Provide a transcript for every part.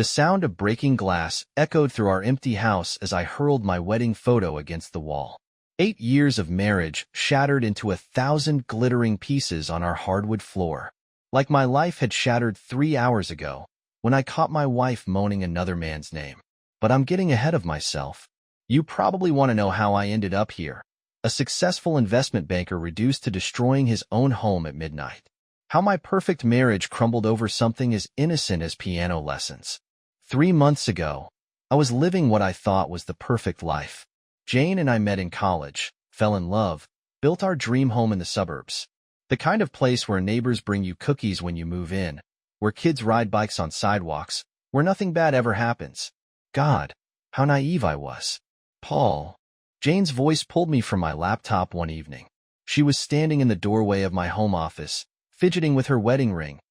The sound of breaking glass echoed through our empty house as I hurled my wedding photo against the wall. 8 years of marriage shattered into 1,000 glittering pieces on our hardwood floor. Like my life had shattered 3 hours ago, when I caught my wife moaning another man's name. But I'm getting ahead of myself. You probably want to know how I ended up here. A successful investment banker reduced to destroying his own home at midnight. How my perfect marriage crumbled over something as innocent as piano lessons. 3 months ago, I was living what I thought was the perfect life. Jane and I met in college, fell in love, built our dream home in the suburbs. The kind of place where neighbors bring you cookies when you move in, where kids ride bikes on sidewalks, where nothing bad ever happens. God, how naive I was. Paul. Jane's voice pulled me from my laptop one evening. She was standing in the doorway of my home office, fidgeting with her wedding ring,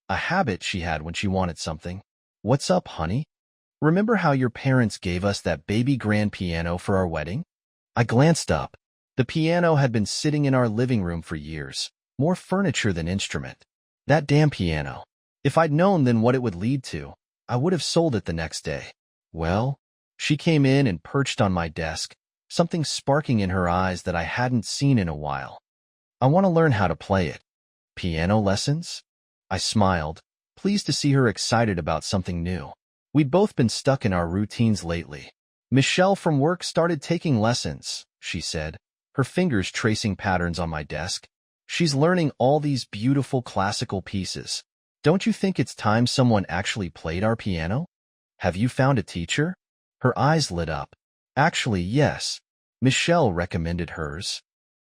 a habit she had when she wanted something. What's up, honey? Remember how your parents gave us that baby grand piano for our wedding? I glanced up. The piano had been sitting in our living room for years, more furniture than instrument. That damn piano. If I'd known then what it would lead to, I would have sold it the next day. Well, she came in and perched on my desk, something sparking in her eyes that I hadn't seen in a while. I want to learn how to play it. Piano lessons? I smiled, pleased to see her excited about something new. We'd both been stuck in our routines lately. Michelle from work started taking lessons, she said, her fingers tracing patterns on my desk. She's learning all these beautiful classical pieces. Don't you think it's time someone actually played our piano? Have you found a teacher? Her eyes lit up. Actually, yes. Michelle recommended hers.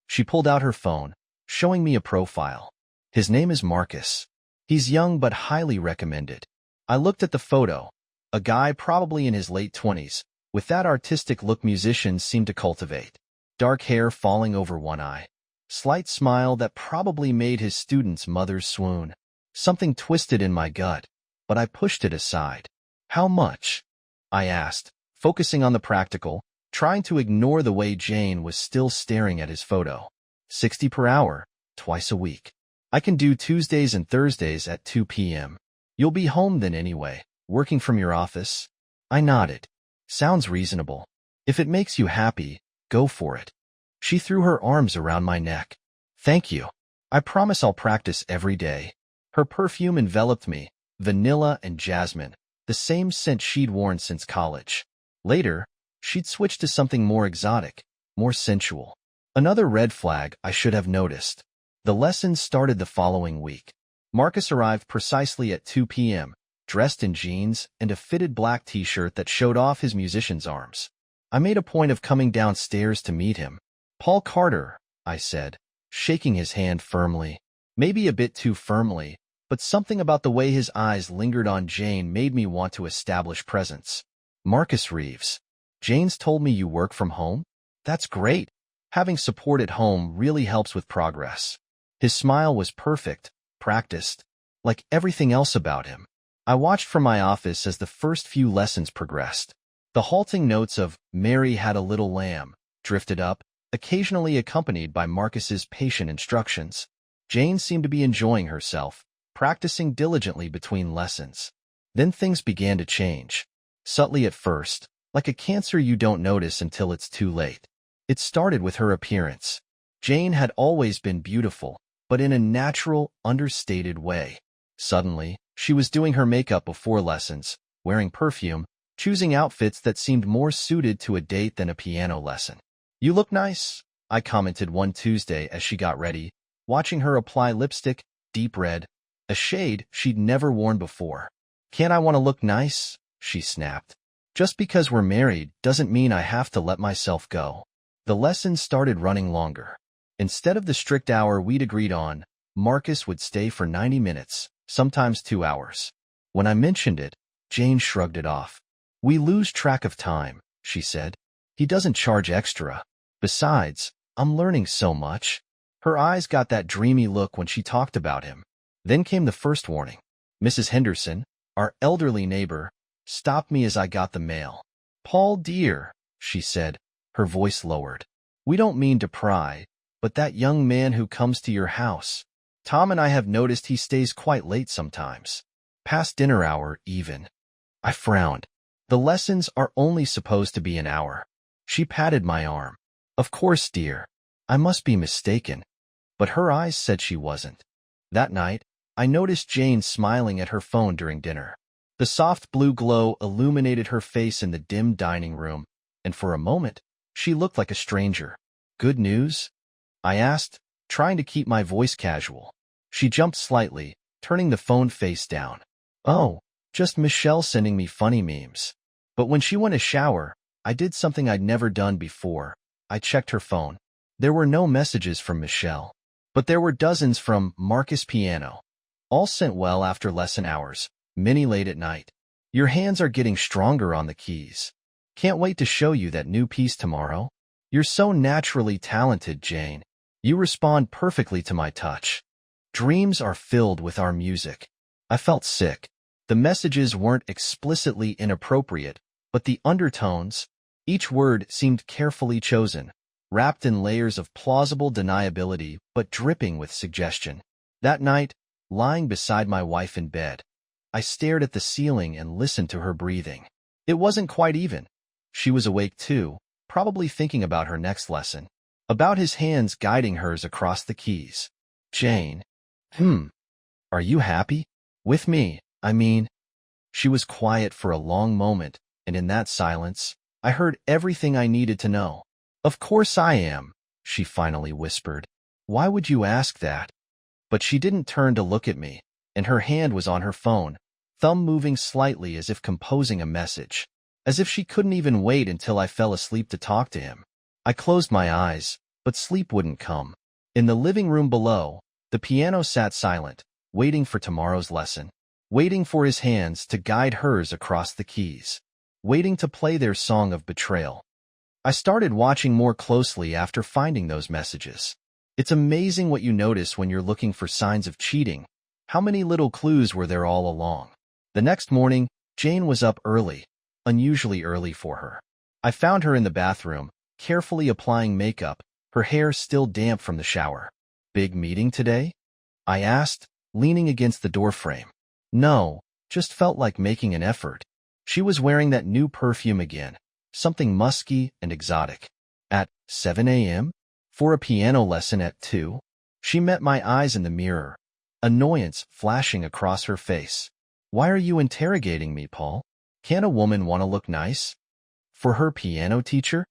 She pulled out her phone, showing me a profile. His name is Marcus. He's young but highly recommended. I looked at the photo. A guy probably in his late 20s, with that artistic look musicians seem to cultivate. Dark hair falling over one eye. Slight smile that probably made his student's mother swoon. Something twisted in my gut, but I pushed it aside. How much? I asked, focusing on the practical, trying to ignore the way Jane was still staring at his photo. 60 per hour, twice a week. I can do Tuesdays and Thursdays at 2 p.m. You'll be home then anyway, working from your office? I nodded. Sounds reasonable. If it makes you happy, go for it. She threw her arms around my neck. Thank you. I promise I'll practice every day. Her perfume enveloped me, vanilla and jasmine, the same scent she'd worn since college. Later, she'd switch to something more exotic, more sensual. Another red flag I should have noticed. The lessons started the following week. Marcus arrived precisely at 2 p.m., dressed in jeans and a fitted black t-shirt that showed off his musician's arms. I made a point of coming downstairs to meet him. Paul Carter, I said, shaking his hand firmly. Maybe a bit too firmly, but something about the way his eyes lingered on Jane made me want to establish presence. Marcus Reeves. Jane's told me you work from home? That's great. Having support at home really helps with progress. His smile was perfect, practiced, like everything else about him. I watched from my office as the first few lessons progressed. The halting notes of "Mary Had a Little Lamb" drifted up, occasionally accompanied by Marcus's patient instructions. Jane seemed to be enjoying herself, practicing diligently between lessons. Then things began to change. Subtly at first, like a cancer you don't notice until it's too late. It started with her appearance. Jane had always been beautiful, but in a natural, understated way. Suddenly, she was doing her makeup before lessons, wearing perfume, choosing outfits that seemed more suited to a date than a piano lesson. You look nice, I commented one Tuesday as she got ready, watching her apply lipstick, deep red, a shade she'd never worn before. Can't I want to look nice? She snapped. Just because we're married doesn't mean I have to let myself go. The lessons started running longer. Instead of the strict hour we'd agreed on, Marcus would stay for 90 minutes, sometimes 2 hours. When I mentioned it, Jane shrugged it off. We lose track of time, she said. He doesn't charge extra. Besides, I'm learning so much. Her eyes got that dreamy look when she talked about him. Then came the first warning. Mrs. Henderson, our elderly neighbor, stopped me as I got the mail. Paul dear, she said, her voice lowered. We don't mean to pry, but that young man who comes to your house. Tom and I have noticed he stays quite late sometimes. Past dinner hour, even. I frowned. The lessons are only supposed to be an hour. She patted my arm. Of course, dear. I must be mistaken. But her eyes said she wasn't. That night, I noticed Jane smiling at her phone during dinner. The soft blue glow illuminated her face in the dim dining room, and for a moment, she looked like a stranger. Good news? I asked, trying to keep my voice casual. She jumped slightly, turning the phone face down. Oh, just Michelle sending me funny memes. But when she went to shower, I did something I'd never done before. I checked her phone. There were no messages from Michelle, but there were dozens from Marcus Piano, all sent well after lesson hours, many late at night. Your hands are getting stronger on the keys. Can't wait to show you that new piece tomorrow. You're so naturally talented, Jane. You respond perfectly to my touch. Dreams are filled with our music. I felt sick. The messages weren't explicitly inappropriate, but the undertones, each word seemed carefully chosen, wrapped in layers of plausible deniability but dripping with suggestion. That night, lying beside my wife in bed, I stared at the ceiling and listened to her breathing. It wasn't quite even. She was awake too, probably thinking about her next lesson, about his hands guiding hers across the keys. Jane. Are you happy? With me, I mean. She was quiet for a long moment, and in that silence, I heard everything I needed to know. Of course I am, she finally whispered. Why would you ask that? But she didn't turn to look at me, and her hand was on her phone, thumb moving slightly as if composing a message, as if she couldn't even wait until I fell asleep to talk to him. I closed my eyes, but sleep wouldn't come. In the living room below, the piano sat silent, waiting for tomorrow's lesson, waiting for his hands to guide hers across the keys, waiting to play their song of betrayal. I started watching more closely after finding those messages. It's amazing what you notice when you're looking for signs of cheating. How many little clues were there all along? The next morning, Jane was up early, unusually early for her. I found her in the bathroom, carefully applying makeup, her hair still damp from the shower. Big meeting today? I asked, leaning against the doorframe. No, just felt like making an effort. She was wearing that new perfume again, something musky and exotic. At 7 a.m.? For a piano lesson at 2? She met my eyes in the mirror, annoyance flashing across her face. Why are you interrogating me, Paul? Can't a woman want to look nice? For her piano teacher?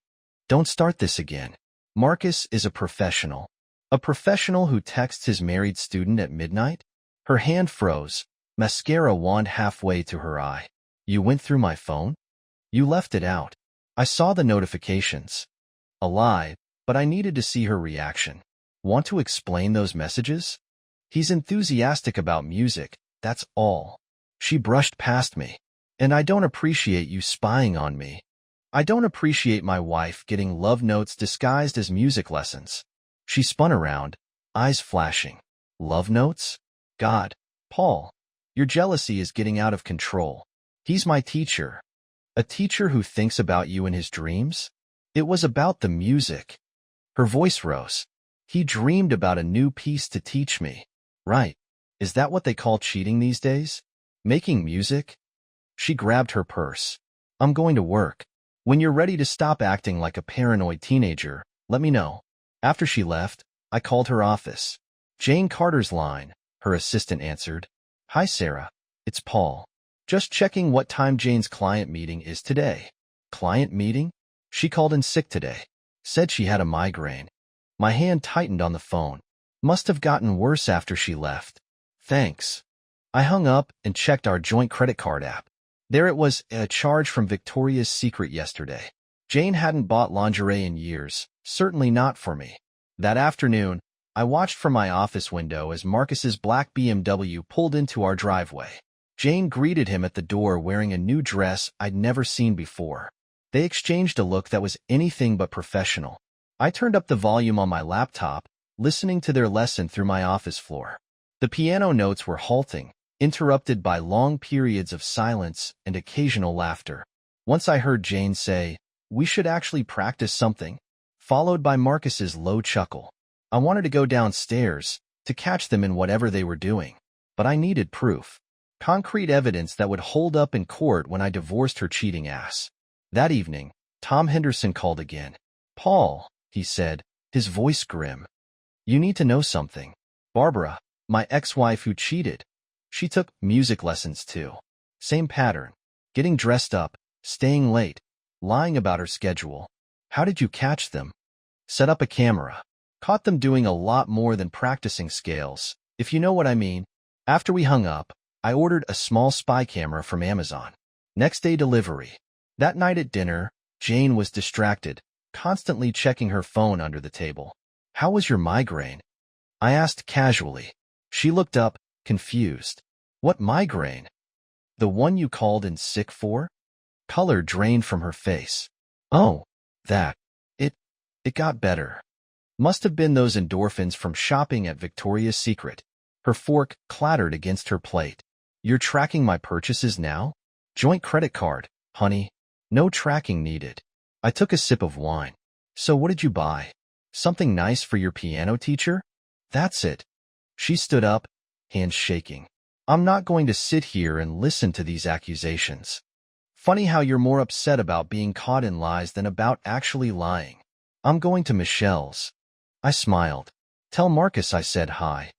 Don't start this again. Marcus is a professional. A professional who texts his married student at midnight? Her hand froze, mascara wand halfway to her eye. You went through my phone? You left it out. I saw the notifications. A lie, but I needed to see her reaction. Want to explain those messages? He's enthusiastic about music, that's all. She brushed past me. And I don't appreciate you spying on me. I don't appreciate my wife getting love notes disguised as music lessons. She spun around, eyes flashing. Love notes? God, Paul, your jealousy is getting out of control. He's my teacher. A teacher who thinks about you in his dreams? It was about the music. Her voice rose. He dreamed about a new piece to teach me. Right. Is that what they call cheating these days? Making music? She grabbed her purse. I'm going to work. When you're ready to stop acting like a paranoid teenager, let me know. After she left, I called her office. Jane Carter's line, her assistant answered. Hi, Sarah. It's Paul. Just checking what time Jane's client meeting is today. Client meeting? She called in sick today. Said she had a migraine. My hand tightened on the phone. Must have gotten worse after she left. Thanks. I hung up and checked our joint credit card app. There it was, a charge from Victoria's Secret yesterday. Jane hadn't bought lingerie in years, certainly not for me. That afternoon, I watched from my office window as Marcus's black BMW pulled into our driveway. Jane greeted him at the door wearing a new dress I'd never seen before. They exchanged a look that was anything but professional. I turned up the volume on my laptop, listening to their lesson through my office floor. The piano notes were halting, interrupted by long periods of silence and occasional laughter. Once I heard Jane say, "We should actually practice something," followed by Marcus's low chuckle. I wanted to go downstairs, to catch them in whatever they were doing, but I needed proof. Concrete evidence that would hold up in court when I divorced her cheating ass. That evening, Tom Henderson called again. "Paul," he said, his voice grim. "You need to know something. Barbara, my ex-wife who cheated, she took music lessons too. Same pattern. Getting dressed up, staying late, lying about her schedule. How did you catch them?" "Set up a camera. Caught them doing a lot more than practicing scales, if you know what I mean." After we hung up, I ordered a small spy camera from Amazon. Next day delivery. That night at dinner, Jane was distracted, constantly checking her phone under the table. "How was your migraine?" I asked casually. She looked up, confused. "What migraine?" "The one you called in sick for?" Color drained from her face. "Oh, that. It got better. Must have been those endorphins from shopping at Victoria's Secret." Her fork clattered against her plate. "You're tracking my purchases now?" "Joint credit card, honey. No tracking needed." I took a sip of wine. "So what did you buy? Something nice for your piano teacher?" "That's it." She stood up, hands shaking. "I'm not going to sit here and listen to these accusations. Funny how you're more upset about being caught in lies than about actually lying." "I'm going to Michelle's." I smiled. "Tell Marcus I said hi."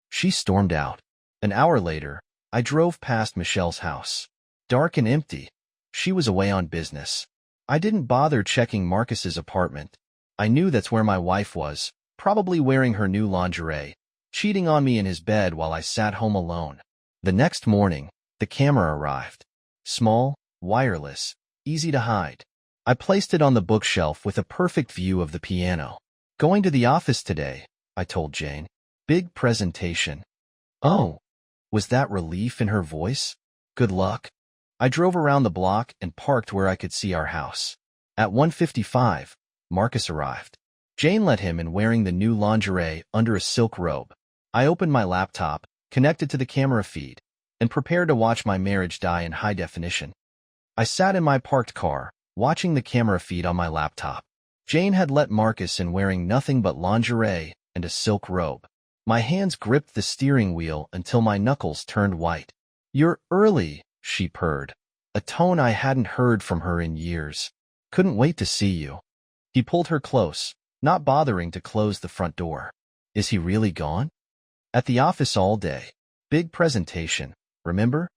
She stormed out. An hour later, I drove past Michelle's house. Dark and empty. She was away on business. I didn't bother checking Marcus's apartment. I knew that's where my wife was, probably wearing her new lingerie, cheating on me in his bed while I sat home alone. The next morning, the camera arrived. Small, wireless, easy to hide. I placed it on the bookshelf with a perfect view of the piano. "Going to the office today," I told Jane. "Big presentation." "Oh." Was that relief in her voice? "Good luck." I drove around the block and parked where I could see our house. At 1:55, Marcus arrived. Jane let him in wearing the new lingerie under a silk robe. I opened my laptop, connected to the camera feed, and prepared to watch my marriage die in high definition. I sat in my parked car, watching the camera feed on my laptop. Jane had let Marcus in wearing nothing but lingerie and a silk robe. My hands gripped the steering wheel until my knuckles turned white. "You're early," she purred, a tone I hadn't heard from her in years. "Couldn't wait to see you." He pulled her close, not bothering to close the front door. "Is he really gone?" "At the office all day. Big presentation, remember?"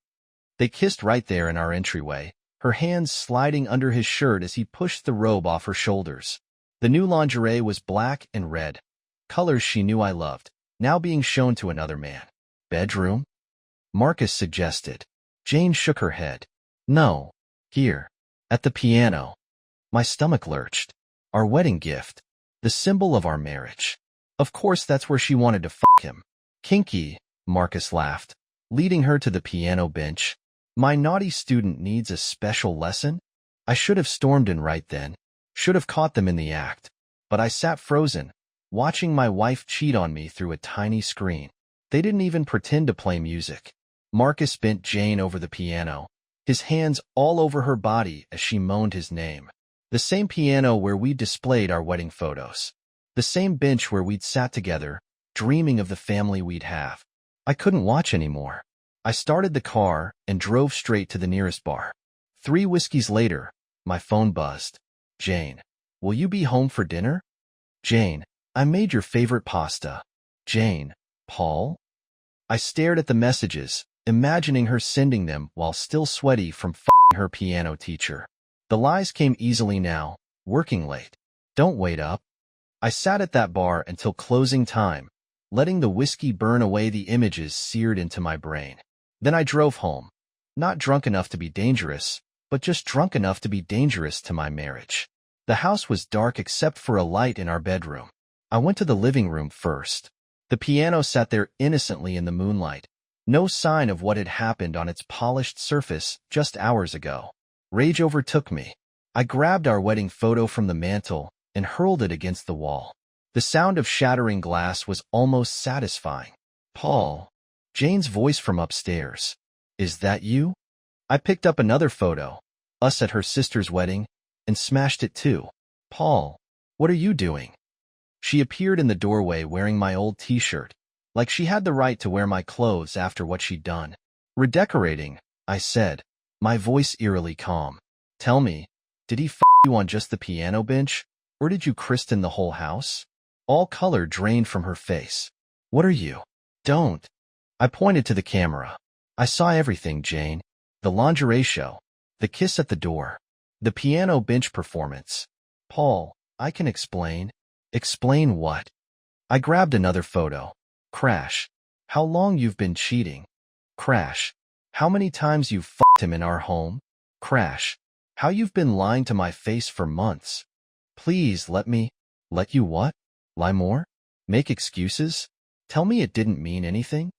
They kissed right there in our entryway, her hands sliding under his shirt as he pushed the robe off her shoulders. The new lingerie was black and red, colors she knew I loved, now being shown to another man. "Bedroom?" Marcus suggested. Jane shook her head. "No. Here. At the piano." My stomach lurched. Our wedding gift. The symbol of our marriage. Of course that's where she wanted to fuck him. "Kinky," Marcus laughed, leading her to the piano bench. "My naughty student needs a special lesson?" I should have stormed in right then. Should have caught them in the act. But I sat frozen, watching my wife cheat on me through a tiny screen. They didn't even pretend to play music. Marcus bent Jane over the piano, his hands all over her body as she moaned his name. The same piano where we displayed our wedding photos. The same bench where we'd sat together, dreaming of the family we'd have. I couldn't watch anymore. I started the car and drove straight to the nearest bar. 3 whiskeys later, my phone buzzed. "Jane, will you be home for dinner?" "Jane, I made your favorite pasta." "Jane, Paul?" I stared at the messages, imagining her sending them while still sweaty from f***ing her piano teacher. The lies came easily now, working late. "Don't wait up." I sat at that bar until closing time, letting the whiskey burn away the images seared into my brain. Then I drove home, not drunk enough to be dangerous, but just drunk enough to be dangerous to my marriage. The house was dark except for a light in our bedroom. I went to the living room first. The piano sat there innocently in the moonlight, no sign of what had happened on its polished surface just hours ago. Rage overtook me. I grabbed our wedding photo from the mantel and hurled it against the wall. The sound of shattering glass was almost satisfying. "Paul." Jane's voice from upstairs. "Is that you?" I picked up another photo, us at her sister's wedding, and smashed it too. "Paul, what are you doing?" She appeared in the doorway wearing my old t-shirt, like she had the right to wear my clothes after what she'd done. Redecorating, I said, my voice eerily calm. Tell me, did he f you on just the piano bench, or did you christen the whole house? All color drained from her face. What are you? Don't. I pointed to the camera. I saw everything, Jane. The lingerie show, the kiss at the door, the piano bench performance. Paul, I can explain. Explain what? I grabbed another photo. Crash. How long you've been cheating? Crash. How many times you've f***ed him in our home? Crash. How you've been lying to my face for months. Please let me. Let you what? Lie more? Make excuses? Tell me it didn't mean anything?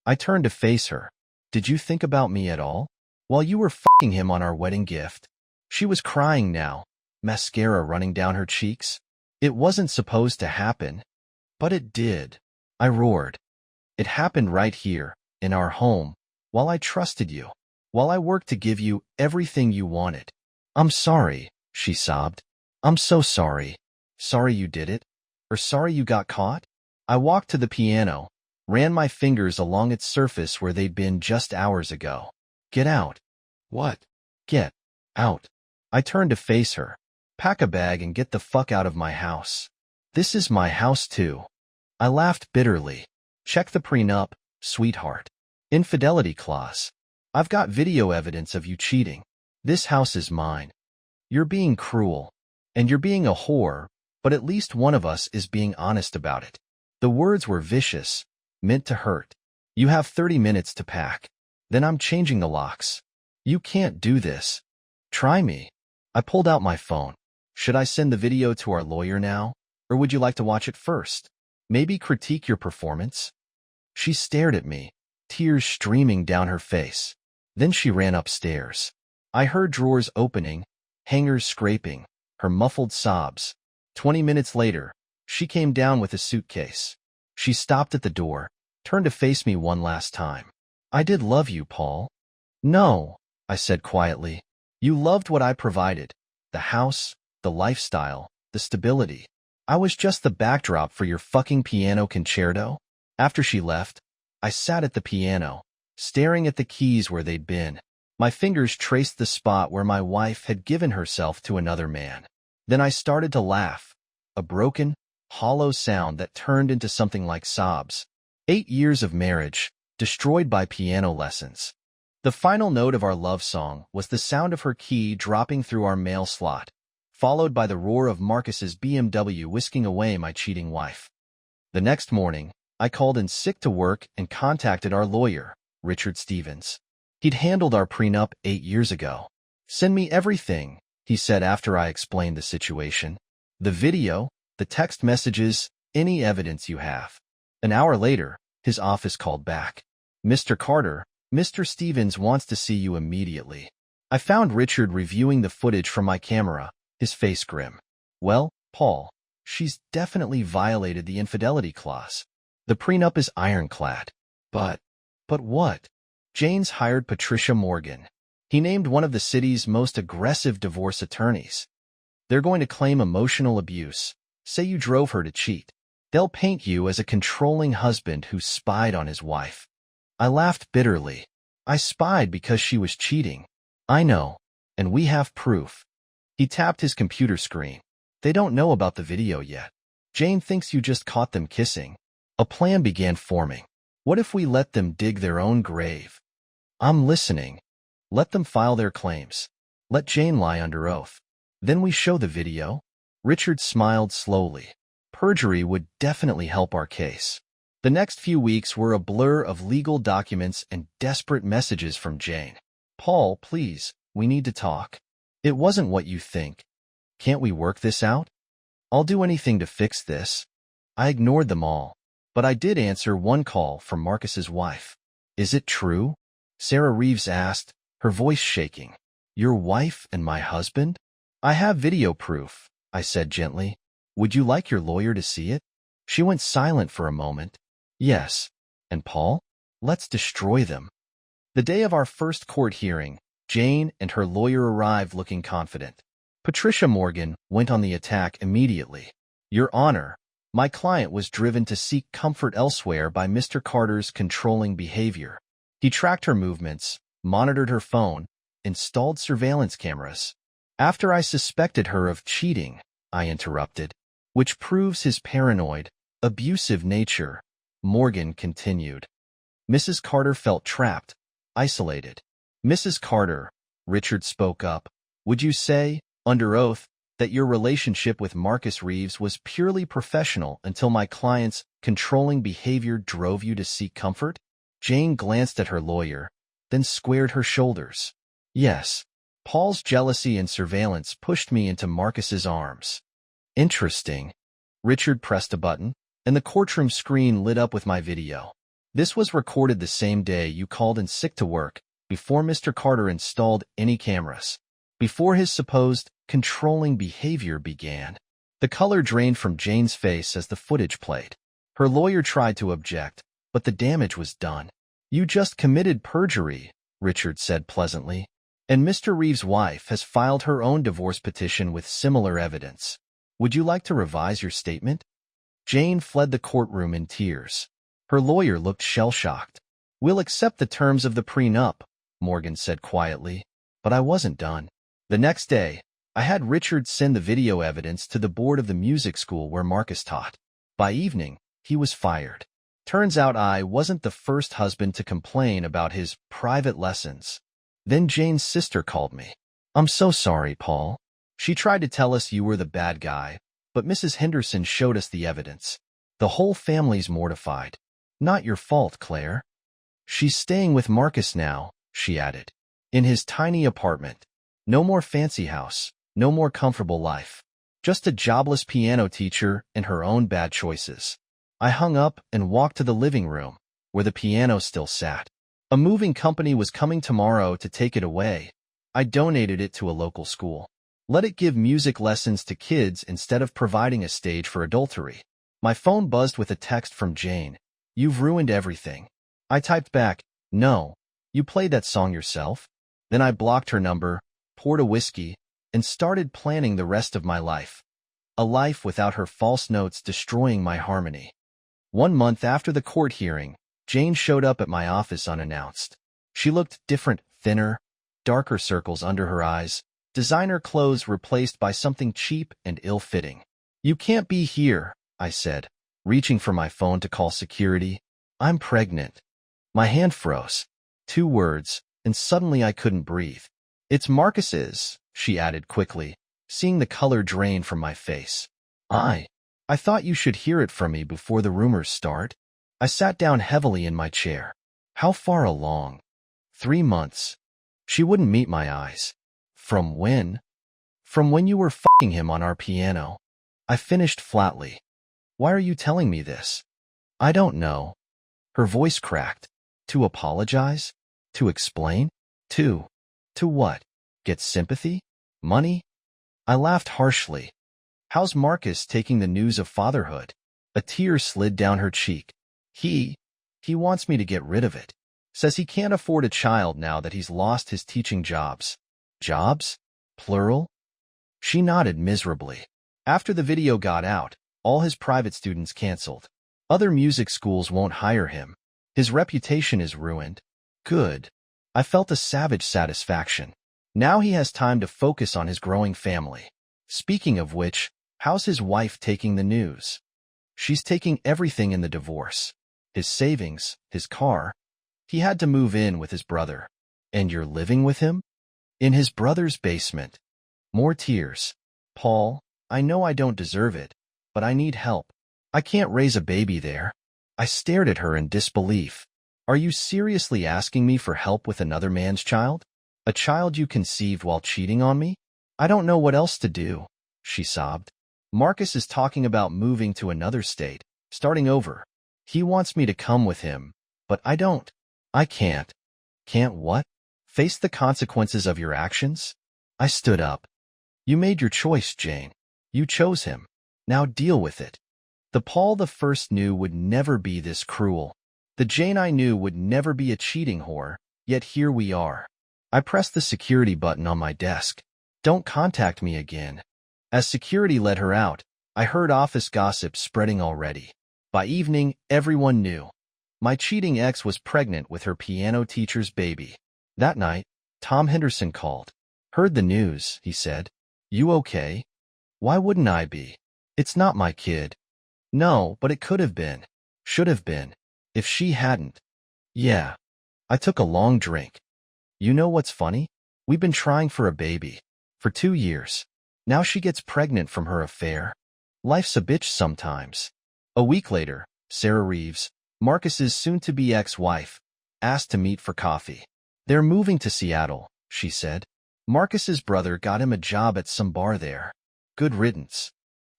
I turned to face her. Did you think about me at all? While you were f***ing him on our wedding gift? She was crying now, mascara running down her cheeks. It wasn't supposed to happen. But it did. I roared. It happened right here, in our home, while I trusted you, while I worked to give you everything you wanted. I'm sorry, she sobbed. I'm so sorry. Sorry you did it? Or sorry you got caught? I walked to the piano, ran my fingers along its surface where they'd been just hours ago. Get out. What? Get out. I turned to face her. Pack a bag and get the fuck out of my house. This is my house too. I laughed bitterly. Check the prenup, sweetheart. Infidelity clause. I've got video evidence of you cheating. This house is mine. You're being cruel. And you're being a whore, but at least one of us is being honest about it. The words were vicious, meant to hurt. You have 30 minutes to pack. Then I'm changing the locks. You can't do this. Try me. I pulled out my phone. Should I send the video to our lawyer now? Or would you like to watch it first? Maybe critique your performance? She stared at me, tears streaming down her face. Then she ran upstairs. I heard drawers opening, hangers scraping, her muffled sobs. 20 minutes later, she came down with a suitcase. She stopped at the door, turned to face me one last time. I did love you, Paul. No, I said quietly. You loved what I provided. The house, the lifestyle, the stability. I was just the backdrop for your fucking piano concerto. After she left, I sat at the piano, staring at the keys where they'd been. My fingers traced the spot where my wife had given herself to another man. Then I started to laugh, a broken, hollow sound that turned into something like sobs. 8 years of marriage, destroyed by piano lessons. The final note of our love song was the sound of her key dropping through our mail slot, followed by the roar of Marcus's BMW whisking away my cheating wife. The next morning, I called in sick to work and contacted our lawyer, Richard Stevens. He'd handled our prenup 8 years ago. Send me everything, he said after I explained the situation. The video, the text messages, any evidence you have. An hour later, his office called back. Mr. Carter, Mr. Stevens wants to see you immediately. I found Richard reviewing the footage from my camera, his face grim. Well, Paul, she's definitely violated the infidelity clause. The prenup is ironclad. But what? Jane's hired Patricia Morgan. He named one of the city's most aggressive divorce attorneys. They're going to claim emotional abuse, say you drove her to cheat. They'll paint you as a controlling husband who spied on his wife. I laughed bitterly. I spied because she was cheating. I know, and we have proof. He tapped his computer screen. They don't know about the video yet. Jane thinks you just caught them kissing. A plan began forming. What if we let them dig their own grave? I'm listening. Let them file their claims. Let Jane lie under oath. Then we show the video. Richard smiled slowly. Perjury would definitely help our case. The next few weeks were a blur of legal documents and desperate messages from Jane. Paul, please, we need to talk. It wasn't what you think. Can't we work this out? I'll do anything to fix this. I ignored them all, but I did answer one call from Marcus's wife. Is it true? Sarah Reeves asked, her voice shaking. Your wife and my husband? I have video proof, I said gently. Would you like your lawyer to see it? She went silent for a moment. Yes. And Paul? Let's destroy them. The day of our first court hearing, Jane and her lawyer arrived looking confident. Patricia Morgan went on the attack immediately. Your Honor, my client was driven to seek comfort elsewhere by Mr. Carter's controlling behavior. He tracked her movements, monitored her phone, installed surveillance cameras. After I suspected her of cheating, I interrupted, which proves his paranoid, abusive nature, Morgan continued. Mrs. Carter felt trapped, isolated. Mrs. Carter, Richard spoke up, would you say, under oath, that your relationship with Marcus Reeves was purely professional until my client's controlling behavior drove you to seek comfort? Jane glanced at her lawyer, then squared her shoulders. Yes, Paul's jealousy and surveillance pushed me into Marcus's arms. Interesting. Richard pressed a button, and the courtroom screen lit up with my video. This was recorded the same day you called in sick to work, before Mr. Carter installed any cameras, before his supposed controlling behavior began. The color drained from Jane's face as the footage played. Her lawyer tried to object, but the damage was done. You just committed perjury, Richard said pleasantly, and Mr. Reeves' wife has filed her own divorce petition with similar evidence. Would you like to revise your statement? Jane fled the courtroom in tears. Her lawyer looked shell-shocked. We'll accept the terms of the prenup, Morgan said quietly, but I wasn't done. The next day, I had Richard send the video evidence to the board of the music school where Marcus taught. By evening, he was fired. Turns out I wasn't the first husband to complain about his private lessons. Then Jane's sister called me. I'm so sorry, Paul. She tried to tell us you were the bad guy, but Mrs. Henderson showed us the evidence. The whole family's mortified. Not your fault, Claire. She's staying with Marcus now, she added. In his tiny apartment. No more fancy house, no more comfortable life. Just a jobless piano teacher and her own bad choices. I hung up and walked to the living room, where the piano still sat. A moving company was coming tomorrow to take it away. I donated it to a local school. Let it give music lessons to kids instead of providing a stage for adultery. My phone buzzed with a text from Jane. You've ruined everything. I typed back, no, you played that song yourself. Then I blocked her number, poured a whiskey, and started planning the rest of my life. A life without her false notes destroying my harmony. 1 month after the court hearing, Jane showed up at my office unannounced. She looked different, thinner, darker circles under her eyes, designer clothes replaced by something cheap and ill-fitting. You can't be here, I said, reaching for my phone to call security. I'm pregnant. My hand froze. 2 words, and suddenly I couldn't breathe. It's Marcus's, she added quickly, seeing the color drain from my face. I thought you should hear it from me before the rumors start. I sat down heavily in my chair. How far along? 3 months. She wouldn't meet my eyes. From when? From when you were f***ing him on our piano. I finished flatly. Why are you telling me this? I don't know. Her voice cracked. To apologize? To explain? To what? Get sympathy? Money? I laughed harshly. How's Marcus taking the news of fatherhood? A tear slid down her cheek. He wants me to get rid of it. Says he can't afford a child now that he's lost his teaching jobs. Jobs? Plural? She nodded miserably. After the video got out, all his private students canceled. Other music schools won't hire him. His reputation is ruined. Good. I felt a savage satisfaction. Now he has time to focus on his growing family. Speaking of which, how's his wife taking the news? She's taking everything in the divorce. His savings, his car. He had to move in with his brother. And you're living with him? In his brother's basement. More tears. Paul, I know I don't deserve it, but I need help. I can't raise a baby there. I stared at her in disbelief. Are you seriously asking me for help with another man's child? A child you conceived while cheating on me? I don't know what else to do, she sobbed. Marcus is talking about moving to another state, starting over. He wants me to come with him, but I don't. I can't. Can't what? Face the consequences of your actions? I stood up. You made your choice, Jane. You chose him. Now deal with it. The Paul the first knew would never be this cruel. The Jane I knew would never be a cheating whore, yet here we are. I pressed the security button on my desk. Don't contact me again. As security let her out, I heard office gossip spreading already. By evening, everyone knew. My cheating ex was pregnant with her piano teacher's baby. That night, Tom Henderson called. Heard the news, he said. You okay? Why wouldn't I be? It's not my kid. No, but it could have been. Should have been. If she hadn't. Yeah. I took a long drink. You know what's funny? We've been trying for a baby. For 2 years. Now she gets pregnant from her affair. Life's a bitch sometimes. A week later, Sarah Reeves, Marcus's soon-to-be ex-wife, asked to meet for coffee. They're moving to Seattle, she said. Marcus's brother got him a job at some bar there. Good riddance.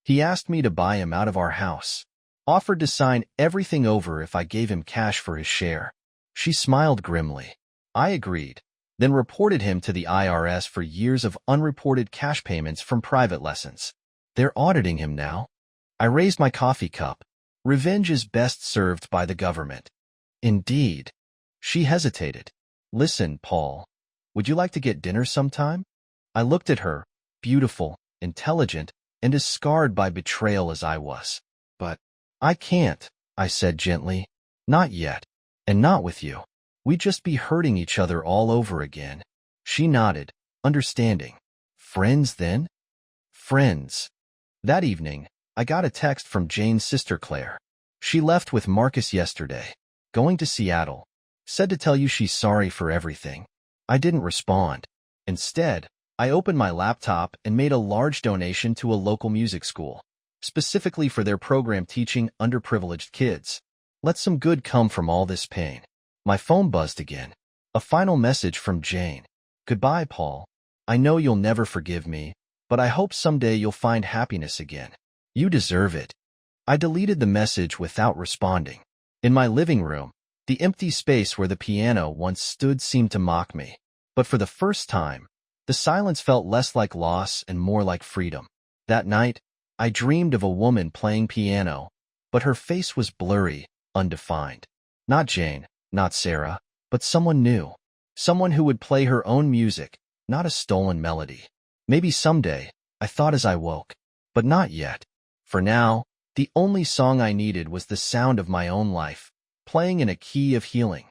He asked me to buy him out of our house. Offered to sign everything over if I gave him cash for his share. She smiled grimly. I agreed, then reported him to the IRS for years of unreported cash payments from private lessons. They're auditing him now. I raised my coffee cup. Revenge is best served by the government. Indeed. She hesitated. Listen, Paul. Would you like to get dinner sometime? I looked at her, beautiful, intelligent, and as scarred by betrayal as I was. But I can't, I said gently. Not yet. And not with you. We'd just be hurting each other all over again. She nodded, understanding. Friends then? Friends. That evening, I got a text from Jane's sister Claire. She left with Marcus yesterday. Going to Seattle. Said to tell you she's sorry for everything. I didn't respond. Instead, I opened my laptop and made a large donation to a local music school, specifically for their program teaching underprivileged kids. Let some good come from all this pain. My phone buzzed again. A final message from Jane. Goodbye, Paul. I know you'll never forgive me, but I hope someday you'll find happiness again. You deserve it. I deleted the message without responding. In my living room, the empty space where the piano once stood seemed to mock me. But for the first time, the silence felt less like loss and more like freedom. That night, I dreamed of a woman playing piano, but her face was blurry, undefined. Not Jane, not Sarah, but someone new. Someone who would play her own music, not a stolen melody. Maybe someday, I thought as I woke. But not yet. For now, the only song I needed was the sound of my own life, playing in a key of healing.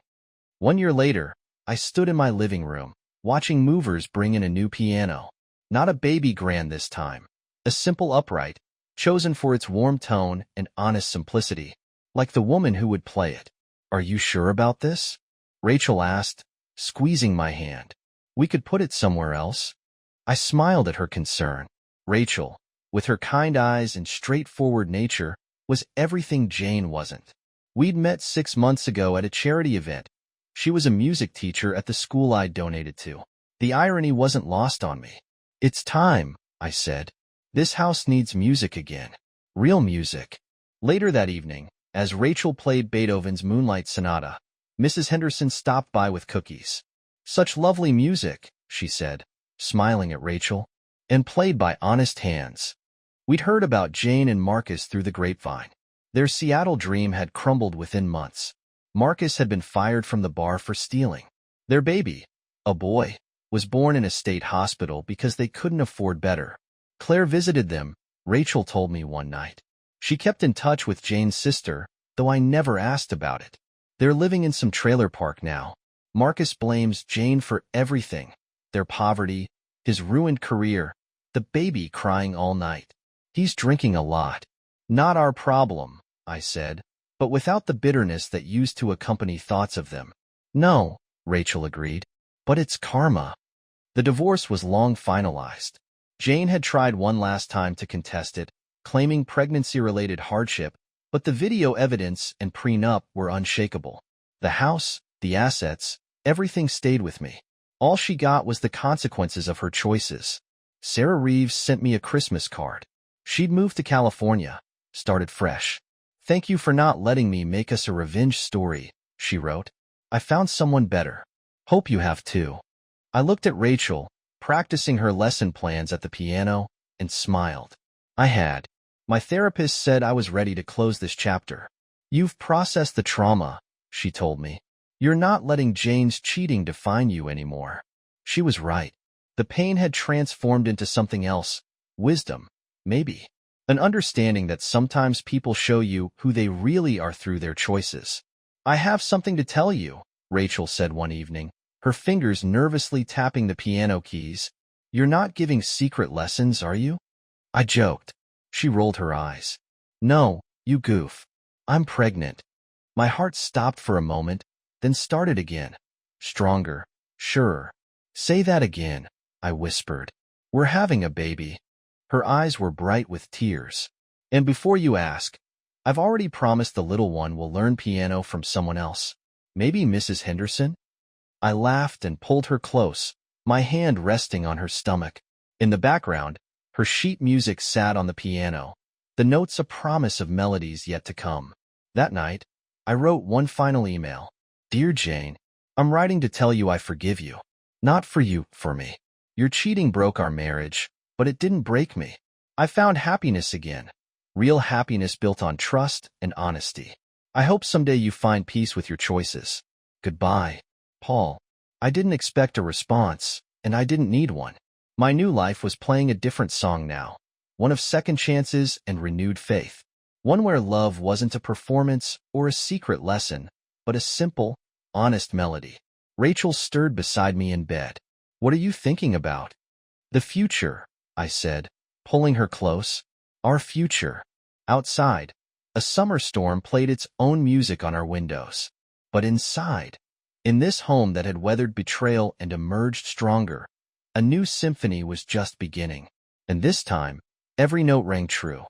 1 year later, I stood in my living room, watching movers bring in a new piano. Not a baby grand this time. A simple upright, chosen for its warm tone and honest simplicity, like the woman who would play it. Are you sure about this? Rachel asked, squeezing my hand. We could put it somewhere else. I smiled at her concern. Rachel, with her kind eyes and straightforward nature, was everything Jane wasn't. We'd met 6 months ago at a charity event. She was a music teacher at the school I'd donated to. The irony wasn't lost on me. It's time, I said. This house needs music again. Real music. Later that evening, as Rachel played Beethoven's Moonlight Sonata, Mrs. Henderson stopped by with cookies. Such lovely music, she said, smiling at Rachel, and played by honest hands. We'd heard about Jane and Marcus through the grapevine. Their Seattle dream had crumbled within months. Marcus had been fired from the bar for stealing. Their baby, a boy, was born in a state hospital because they couldn't afford better. Claire visited them, Rachel told me one night. She kept in touch with Jane's sister, though I never asked about it. They're living in some trailer park now. Marcus blames Jane for everything. Their poverty, his ruined career, the baby crying all night. He's drinking a lot. Not our problem, I said, but without the bitterness that used to accompany thoughts of them. No, Rachel agreed, but it's karma. The divorce was long finalized. Jane had tried one last time to contest it, claiming pregnancy-related hardship, but the video evidence and prenup were unshakable. The house, the assets, everything stayed with me. All she got was the consequences of her choices. Sarah Reeves sent me a Christmas card. She'd moved to California, started fresh. Thank you for not letting me make us a revenge story, she wrote. I found someone better. Hope you have too. I looked at Rachel, practicing her lesson plans at the piano, and smiled. I had. My therapist said I was ready to close this chapter. You've processed the trauma, she told me. You're not letting Jane's cheating define you anymore. She was right. The pain had transformed into something else. Wisdom, maybe. An understanding that sometimes people show you who they really are through their choices. I have something to tell you, Rachel said one evening, her fingers nervously tapping the piano keys. You're not giving secret lessons, are you? I joked. She rolled her eyes. No, you goof. I'm pregnant. My heart stopped for a moment, then started again. Stronger, surer. Say that again, I whispered. We're having a baby. Her eyes were bright with tears. And before you ask, I've already promised the little one will learn piano from someone else. Maybe Mrs. Henderson? I laughed and pulled her close, my hand resting on her stomach. In the background, her sheet music sat on the piano, the notes a promise of melodies yet to come. That night, I wrote one final email. Dear Jane, I'm writing to tell you I forgive you. Not for you, for me. Your cheating broke our marriage, but it didn't break me. I found happiness again. Real happiness built on trust and honesty. I hope someday you find peace with your choices. Goodbye, Paul. I didn't expect a response, and I didn't need one. My new life was playing a different song now, one of second chances and renewed faith. One where love wasn't a performance or a secret lesson, but a simple, honest melody. Rachel stirred beside me in bed. What are you thinking about? The future, I said, pulling her close. Our future. Outside, a summer storm played its own music on our windows. But inside, in this home that had weathered betrayal and emerged stronger, a new symphony was just beginning. And this time, every note rang true.